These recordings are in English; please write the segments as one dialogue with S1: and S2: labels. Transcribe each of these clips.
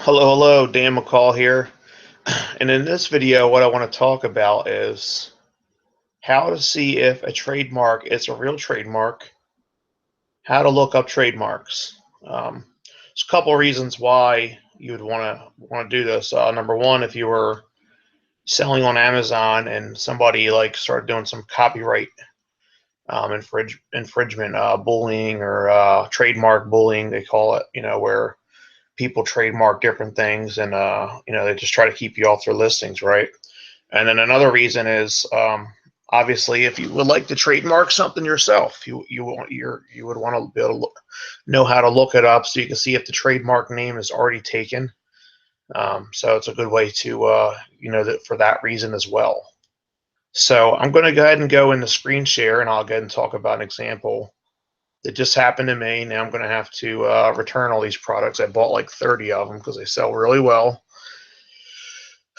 S1: Hello, Dan McCall here. And in this video, what I want to talk about is how to see if a trademark is a real trademark, how to look up trademarks. There's a couple of reasons why you would want to do this. Number one, if you were selling on Amazon and somebody like started doing some copyright infringement, bullying or trademark bullying, they call it, where people trademark different things and they just try to keep you off their listings, right? And then another reason is obviously if you would like to trademark something yourself, you would want to be able to know how to look it up so you can see if the trademark name is already taken. So it's a good way to that for that reason as well. So I'm going to go ahead and go into screen share, and I'll go ahead and talk about an example that just happened to me. Now I'm going to have to return all these products. I bought like 30 of them because they sell really well.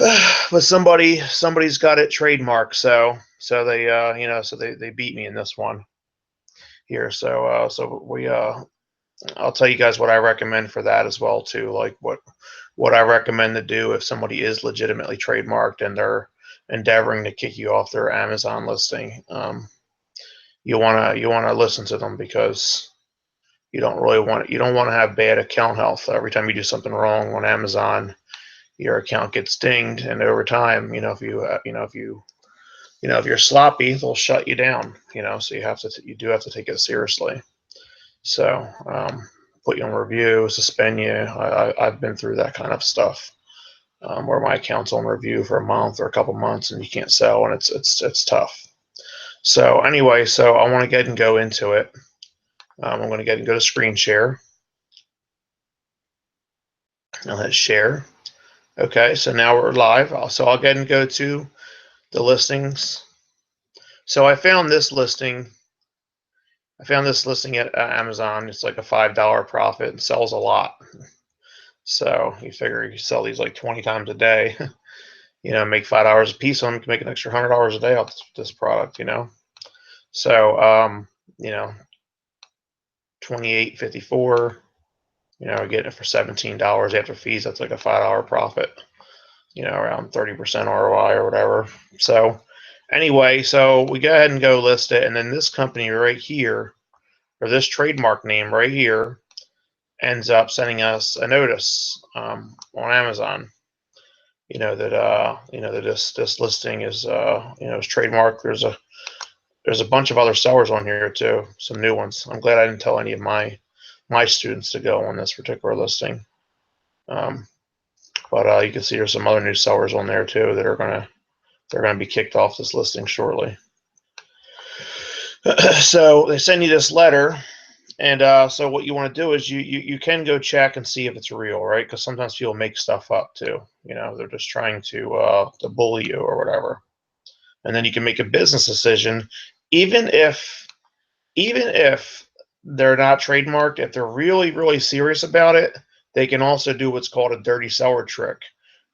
S1: But somebody's got it trademarked, so they beat me in this one here. So I'll tell you guys what I recommend for that as well too, like what I recommend to do if somebody is legitimately trademarked and they're endeavoring to kick you off their Amazon listing. You wanna listen to them because you don't want to have bad account health. Every time you do something wrong on Amazon, your account gets dinged, and over time, if you're sloppy, they'll shut you down. So you do have to take it seriously. So put you on review, suspend you. I've been through that kind of stuff where my account's on review for a month or a couple months, and you can't sell, and it's tough. So anyway, so I want to get and go into it. I'm going to get and go to screen share. I'll hit share. Okay, so now we're live. So I'll get and go to the listings. So I found this listing. at Amazon. It's like a $5 profit and sells a lot. So you figure you sell these like 20 times a day, make $5 a piece on them, you can make an extra $100 a day off this product, So, $28.54, getting it for $17 after fees. That's like a $5 profit, around 30% ROI or whatever. So anyway, so we go ahead and go list it. And then this company right here, or this trademark name right here, ends up sending us a notice on Amazon, that this listing is is trademarked. There's a bunch of other sellers on here too, some new ones. I'm glad I didn't tell any of my students to go on this particular listing. But you can see there's some other new sellers on there too that are gonna be kicked off this listing shortly. So they send you this letter. And so what you want to do is you can go check and see if it's real, right? Because sometimes people make stuff up too. They're just trying to bully you or whatever. And then you can make a business decision, even if they're not trademarked. If they're really serious about it, they can also do what's called a dirty seller trick,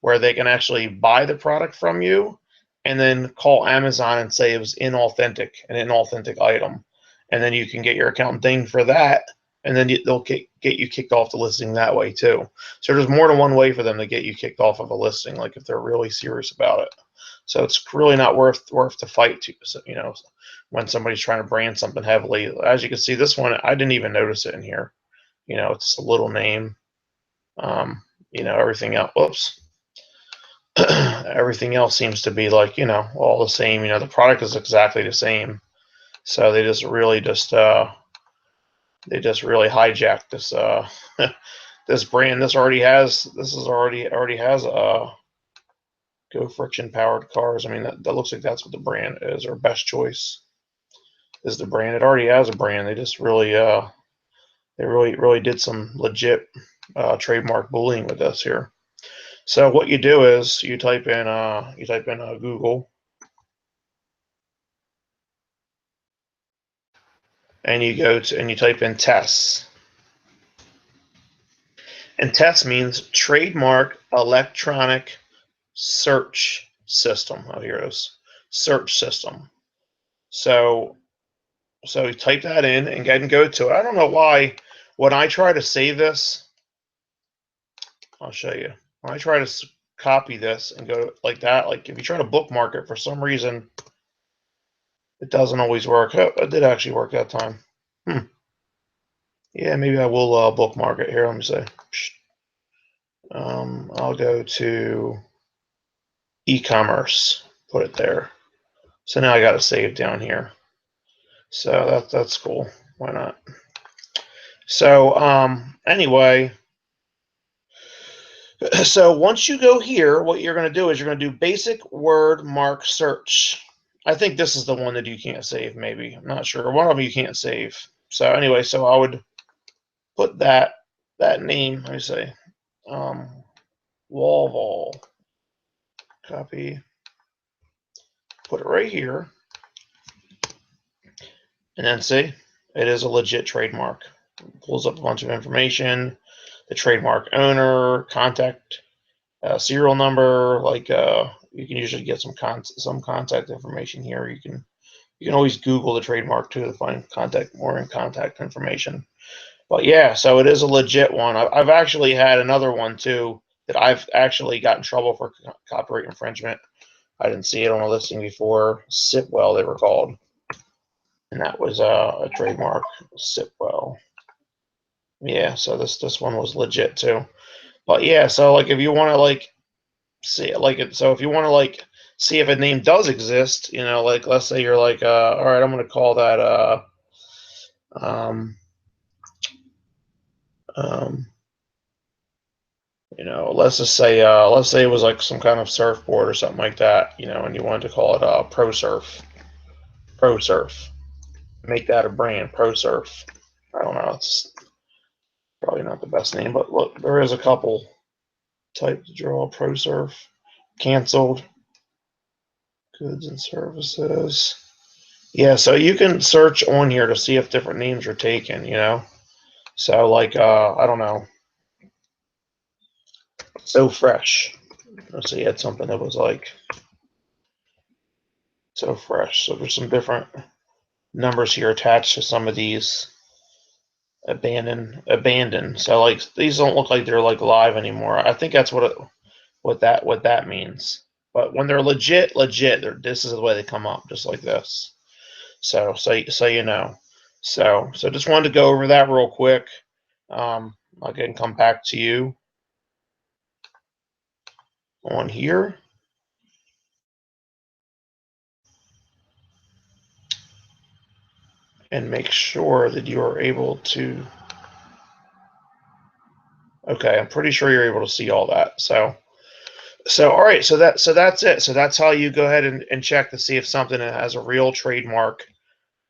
S1: where they can actually buy the product from you and then call Amazon and say it was an inauthentic item. And then you can get your account dinged for that, and then they'll get you kicked off the listing that way too. So there's more than one way for them to get you kicked off of a listing, like if they're really serious about it. So it's really not worth the fight to, when somebody's trying to brand something heavily. As you can see, this one, I didn't even notice it in here. It's a little name. Everything else, whoops. Everything else seems to be like, all the same. The product is exactly the same. So they just really hijacked this this brand. This already has Go Friction Powered Cars. I mean, that looks like that's what the brand is, or Best Choice is the brand. It already has a brand. They just really did some legit trademark bullying with this here. So what you do is you type in Google, and you type in tests. And test means trademark electronic search system. Oh, here it is. Search system. So you type that in and go to it. I don't know why when I try to save this, I'll show you. When I try to copy this and go like that, like if you try to bookmark it, for some reason, it doesn't always work. Oh, it did actually work that time. Yeah, maybe I will bookmark it here. Let me see. I'll go to e-commerce, put it there. So now I got it saved down here. So that's cool. Why not? So anyway, so once you go here, what you're going to do is you're going to do basic word mark search. I think this is the one that you can't save, maybe. I'm not sure. One of them you can't save. So anyway, so I would put that name, let me say, Wall. Copy. Put it right here. And then see, it is a legit trademark. It pulls up a bunch of information, the trademark owner, contact, serial number. Like you can usually get some contact information here. You can always Google the trademark too to find more contact information. But yeah, so it is a legit one. I've actually had another one too that I've actually got in trouble for copyright infringement. I didn't see it on a listing before. Sipwell, they were called. And that was a trademark, Sipwell. Yeah, so this one was legit too. But yeah, so like if you want to like see it, like it, so if you want to like see if a name does exist, you know, like let's say you're like, all right, I'm gonna call that you know, let's just say it was like some kind of surfboard or something like that, you know, and you wanted to call it ProSurf. Make that a brand, ProSurf. I don't know, it's probably not the best name, but look, there is a couple. Type to draw ProSurf. Canceled. Goods and services. Yeah, so you can search on here to see if different names are taken, you know. So like I don't know. So fresh. Let's see, had something that was like so fresh. So there's some different numbers here attached to some of these. Abandoned. So like these don't look like they're like live anymore. I think that's what that means. But when they're legit, this is the way they come up, just like this. So you know. So just wanted to go over that real quick. I'll again come back to you on here. And make sure that you are able to. Okay, I'm pretty sure you're able to see all that. So all right, so that's it. So that's how you go ahead and check to see if something has a real trademark.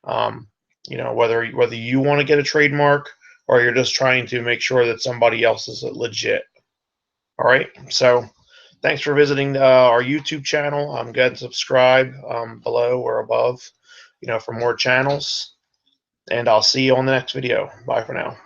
S1: You know, whether you want to get a trademark or you're just trying to make sure that somebody else is legit. All right, so thanks for visiting our YouTube channel. Go ahead and subscribe below or above, you know, for more channels. And I'll see you on the next video. Bye for now.